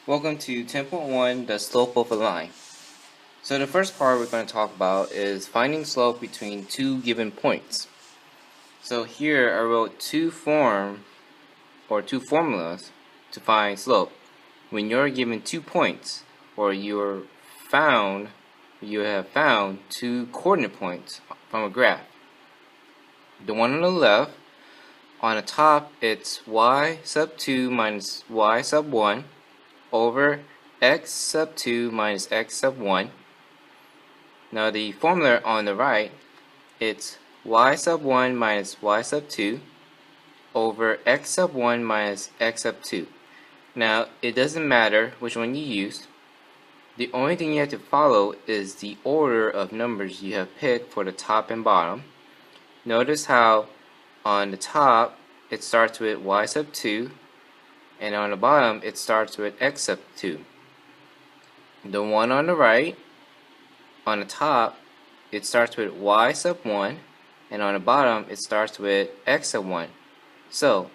Welcome to 10.1, the slope of a line. So the first part we're going to talk about is finding slope between two given points. So here I wrote two formulas to find slope. When you're given 2 points, or you have found 2 coordinate points from a graph. The one on the left, on the top it's y sub 2 minus y sub 1 over x sub 2 minus x sub 1. Now the formula on the right, it's y sub 1 minus y sub 2 over x sub 1 minus x sub 2. Now it doesn't matter which one you use. The only thing you have to follow is the order of numbers you have picked for the top and bottom. Notice how on the top it starts with y sub 2 and on the bottom it starts with x sub 2. The one on the right, on the top it starts with y sub 1 and on the bottom it starts with x sub 1. So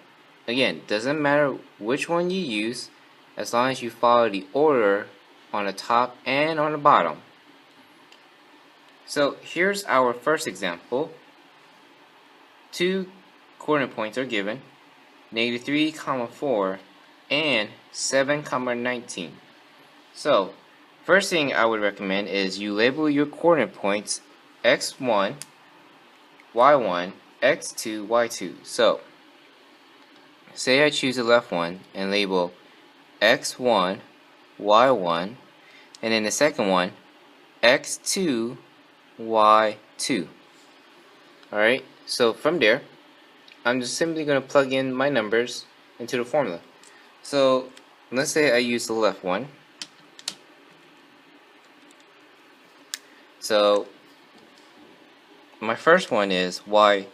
again, doesn't matter which one you use as long as you follow the order on the top and on the bottom. So here's our first example. 2 coordinate points are given, -3, 4 and 7, 19. So first thing I would recommend is you label your coordinate points x1, y1, x2, y2. So say I choose the left one and label x1, y1, and then the second one x2, y2. Alright, so from there I'm just simply going to plug in my numbers into the formula. So let's say I use the left one. So my first one is y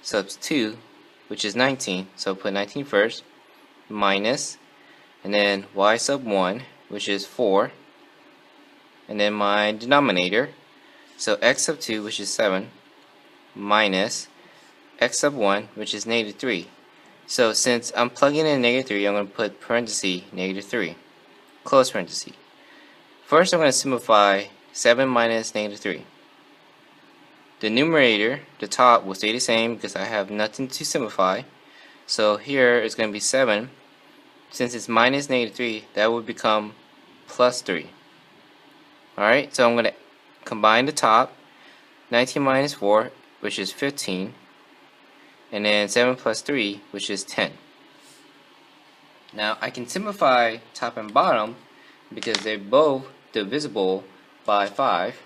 sub 2, which is 19, so put 19 first, minus, and then y sub 1, which is 4, and then my denominator, so x sub 2, which is 7, minus x sub 1, which is -3. So since I'm plugging in -3, I'm going to put parenthesis -3, close parenthesis. First I'm going to simplify 7 minus -3. The numerator, the top, will stay the same because I have nothing to simplify. So here it's going to be 7. Since it's minus -3, that would become plus 3. Alright, so I'm going to combine the top, 19 minus 4, which is 15, and then 7 plus 3, which is 10. Now I can simplify top and bottom because they're both divisible by 5.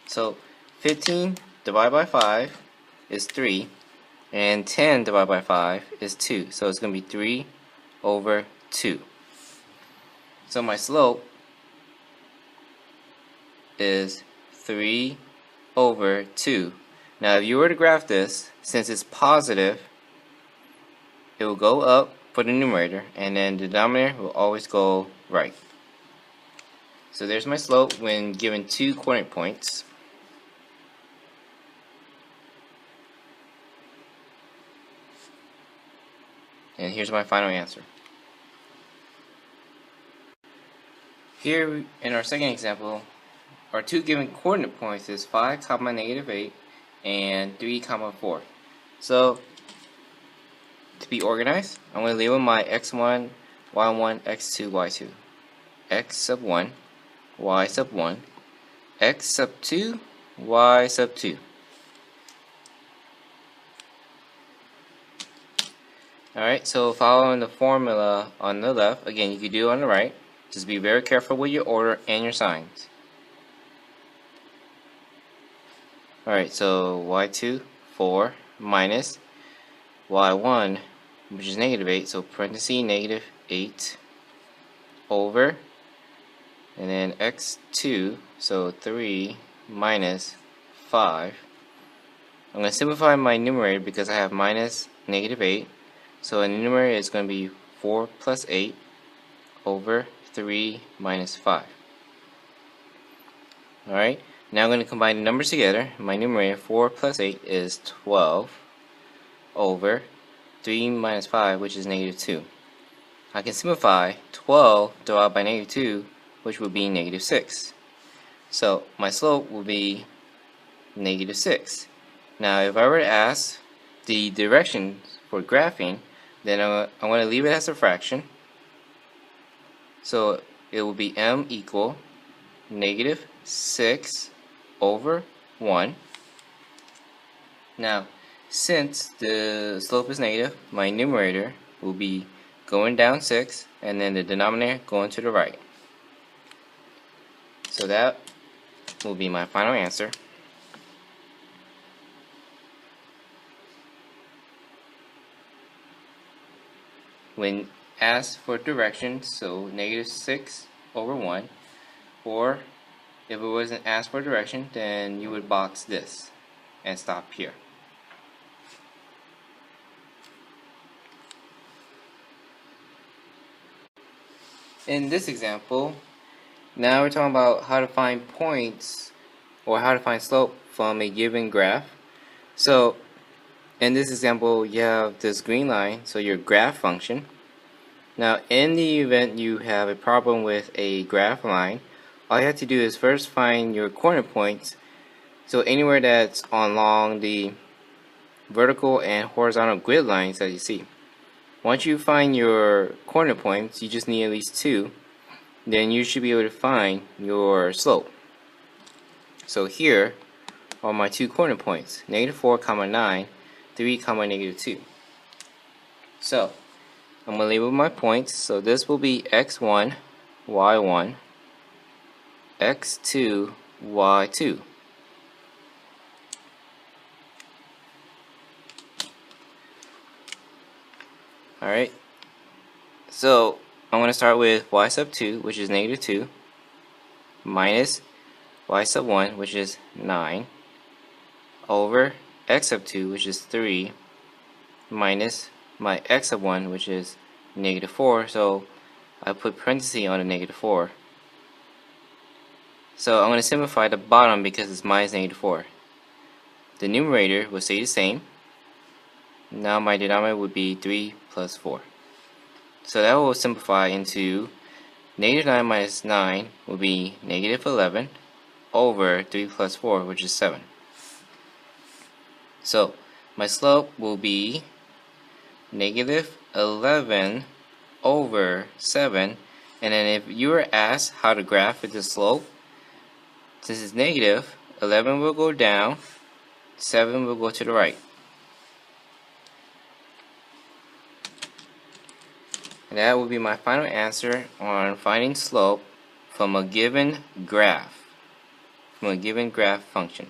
So 15 divided by 5 is 3, and 10 divided by 5 is 2. So it's going to be 3 over 2. So my slope is 3 over 2. Now if you were to graph this, since it's positive, it will go up for the numerator, and then the denominator will always go right. So there's my slope when given 2 coordinate points. And here's my final answer. Here in our second example, our 2 given coordinate points is 5, -8 and 3, 4. So to be organized, I'm going to label my x1, y1, x2, y2. X sub 1, y sub 1, x sub 2, y sub 2. Alright, so following the formula on the left, again you can do it on the right. Just be very careful with your order and your signs. Alright, so y2, 4, minus y1, which is -8, so parenthesis -8, over, and then x2, so 3 minus 5. I'm going to simplify my numerator because I have minus -8. So in the numerator it's going to be 4 plus 8 over 3 minus 5. Alright, now I'm going to combine the numbers together. My numerator, 4 plus 8, is 12. over 3 minus 5, which is negative 2. I can simplify 12 divided by negative 2, which would be negative 6. So my slope will be negative 6. Now if I were to ask the directions for graphing, then I'm going to leave it as a fraction. So it will be m equal negative 6 over 1. Now, since the slope is negative, my numerator will be going down 6, and then the denominator going to the right. So that will be my final answer. When asked for directions, so negative 6 over 1, or if it wasn't asked for direction, then you would box this and stop here. In this example, now we're talking about how to find points or how to find slope from a given graph. So in this example, you have this green line, so your graph function. Now in the event you have a problem with a graph line, all you have to do is first find your coordinate points. So anywhere that's along the vertical and horizontal grid lines that you see. Once you find your coordinate points, you just need at least 2, then you should be able to find your slope. So here are my 2 coordinate points, negative 4, 9, 3, negative 2. So I'm going to label my points. So this will be x1, y1, x2, y2. Alright, so I'm going to start with y sub 2, which is negative 2, minus y sub 1, which is 9, over x sub 2, which is 3, minus my x sub 1, which is negative 4, so I put parentheses on the negative 4. So I'm going to simplify the bottom because it's minus negative 4. The numerator will stay the same. Now my denominator would be 3 plus 4. So that will simplify into negative 9 minus 9 will be negative 11 over 3 plus 4, which is 7. So my slope will be negative 11 over 7. And then if you were asked how to graph with the slope, since it's negative, 11 will go down, 7 will go to the right. And that will be my final answer on finding slope from a given graph, function.